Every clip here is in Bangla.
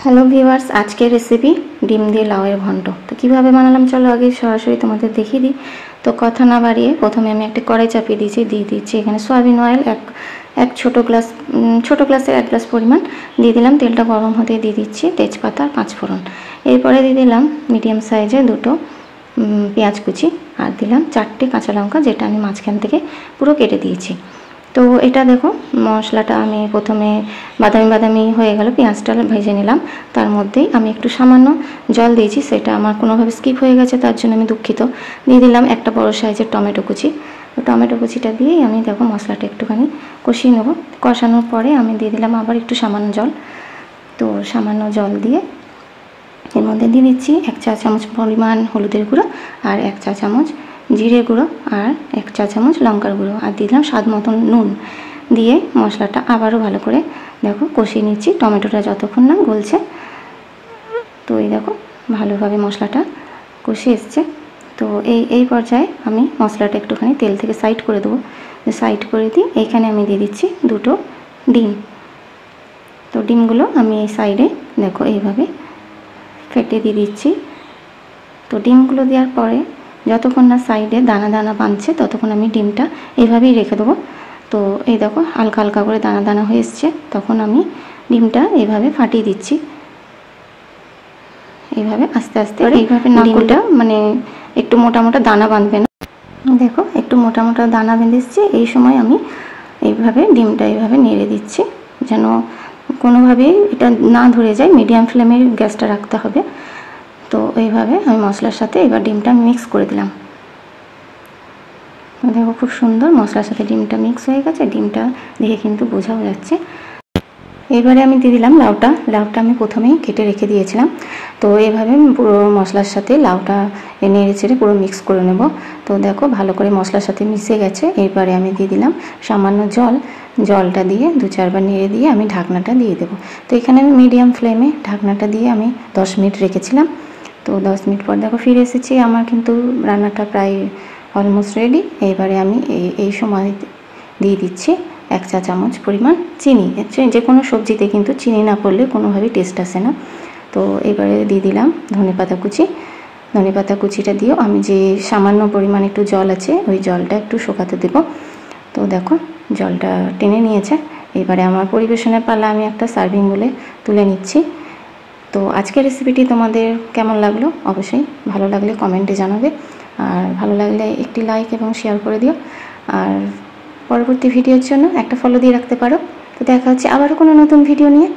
হ্যালো ভিউয়ার্স, আজকের রেসিপি ডিম দিয়ে লাউয়ের ঘন্ট। তো কীভাবে বানালাম চলো আগে সরাসরি তোমাদের দেখিয়ে দিই। তো কথা না বাড়িয়ে প্রথমে আমি একটা কড়াই চাপিয়ে দিয়ে দিচ্ছি এখানে সয়াবিন অয়েল এক ছোটো গ্লাসের 1 গ্লাস পরিমাণ দিয়ে দিলাম। তেলটা গরম হতে দিয়ে দিচ্ছি তেজপাতা আর 5 ফোড়ন। এরপরে দিয়ে দিলাম মিডিয়াম সাইজের 2টো পেঁয়াজ কুচি আর দিলাম 4টে কাঁচা লঙ্কা, যেটা আমি মাঝখান থেকে পুরো কেটে দিয়েছি। তো এটা দেখো মশলাটা আমি প্রথমে বাদামি হয়ে গেল, পেঁয়াজটা ভেজে নিলাম। তার মধ্যেই আমি একটু সামান্য জল দিয়েছি, সেটা আমার কোনোভাবে স্কিপ হয়ে গেছে, তার জন্য আমি দুঃখিত। দিয়ে দিলাম একটা বড় সাইজের টমেটো কুচি। তো টমেটো কুচিটা দিয়েই আমি দেখো মশলাটা একটুখানি কষিয়ে নেব। কষানোর পরে আমি দিয়ে দিলাম আবার একটু সামান্য জল। তো সামান্য জল দিয়ে এর মধ্যে দিয়ে দিচ্ছি 1 চা চামচ পরিমাণ হলুদের গুঁড়ো আর 1 চা চামচ জিরে গুঁড়ো আর 1 চা চামচ লঙ্কার গুঁড়ো আর দিলাম স্বাদ মতন নুন। দিয়ে মশলাটা আবারও ভালো করে দেখো কষিয়ে নিচ্ছি টমেটোটা যতক্ষণ না গলছে। তো এই দেখো ভালোভাবে মশলাটা কষিয়ে এসছে। তো এই পর্যায়ে আমি মশলাটা একটুখানি তেল থেকে সাইড করে দেবো। সাইড করে দিই এইখানে আমি দিয়ে দিচ্ছি 2টো ডিম। তো ডিমগুলো আমি এই সাইডে দেখো এইভাবে ফেটে দিয়ে দিচ্ছি। তো ডিমগুলো দেওয়ার পরে যতক্ষণ না সাইডে দানা দানা বাঁধছে ততক্ষণ আমি ডিমটা এইভাবেই রেখে দেবো। তো এই দেখো হালকা হালকা করে দানা দানা হয়ে এসছে, তখন আমি ডিমটা এইভাবে ফাটিয়ে দিচ্ছি। এইভাবে আস্তে আস্তে এইভাবে ডিমটা মানে একটু মোটা মোটা দানা বাঁধবে না, দেখো একটু মোটা মোটা দানা বেঁধে এসছে। এই সময় আমি এইভাবে ডিমটা এইভাবে নেড়ে দিচ্ছি যেন কোনোভাবেই এটা না ধরে যায়। মিডিয়াম ফ্লেমে গ্যাসটা রাখতে হবে। তো এইভাবে আমি মশলার সাথে এবার ডিমটা মিক্স করে দিলাম। দেখো খুব সুন্দর মশলার সাথে ডিমটা মিক্স হয়ে গেছে, ডিমটা দেখে কিন্তু বোঝাও যাচ্ছে। এবারে আমি দিয়ে দিলাম লাউটা আমি প্রথমেই কেটে রেখে দিয়েছিলাম। তো এইভাবে পুরো মশলার সাথে লাউটা নেড়ে চেড়ে পুরো মিক্স করে নেব। তো দেখো ভালো করে মশলার সাথে মিশে গেছে। এরপরে আমি দিয়ে দিলাম সামান্য জলটা দিয়ে 2-4 বার নেড়ে দিয়ে আমি ঢাকনাটা দিয়ে দেবো। তো এখানে আমি মিডিয়াম ফ্লেমে ঢাকনাটা দিয়ে আমি 10 মিনিট রেখেছিলাম। তো 10 মিনিট পর দেখো ফিরে এসেছি, আমার কিন্তু রান্নাটা প্রায় অলমোস্ট রেডি। এবারে আমি এই সময় দিয়ে দিচ্ছি 1 চা চামচ পরিমাণ চিনি। যে কোনো সবজিতে কিন্তু চিনি না পড়লে কোনোভাবেই টেস্ট আসে না। তো এবারে দিয়ে দিলাম ধনেপাতা কুচিটা দিয়েও আমি যে সামান্য পরিমাণ একটু জল আছে ওই জলটা একটু শুকাতে দেব। তো দেখো জলটা টেনে নিয়েছে। এবারে আমার পরিবেশনের পালা, আমি একটা সার্ভিং বলে তুলে নিচ্ছি। তো আজকের রেসিপিটি তোমাদের কেমন লাগলো অবশ্যই ভালো লাগলে কমেন্টে জানাবে, আর ভালো লাগলে একটি লাইক এবং শেয়ার করে দিও। আর পরবর্তী ভিডিওর জন্য একটা ফলো দিয়ে রাখতে পারো। তো দেখা হচ্ছে আবারও কোনো নতুন ভিডিও নিয়ে।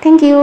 Thank you.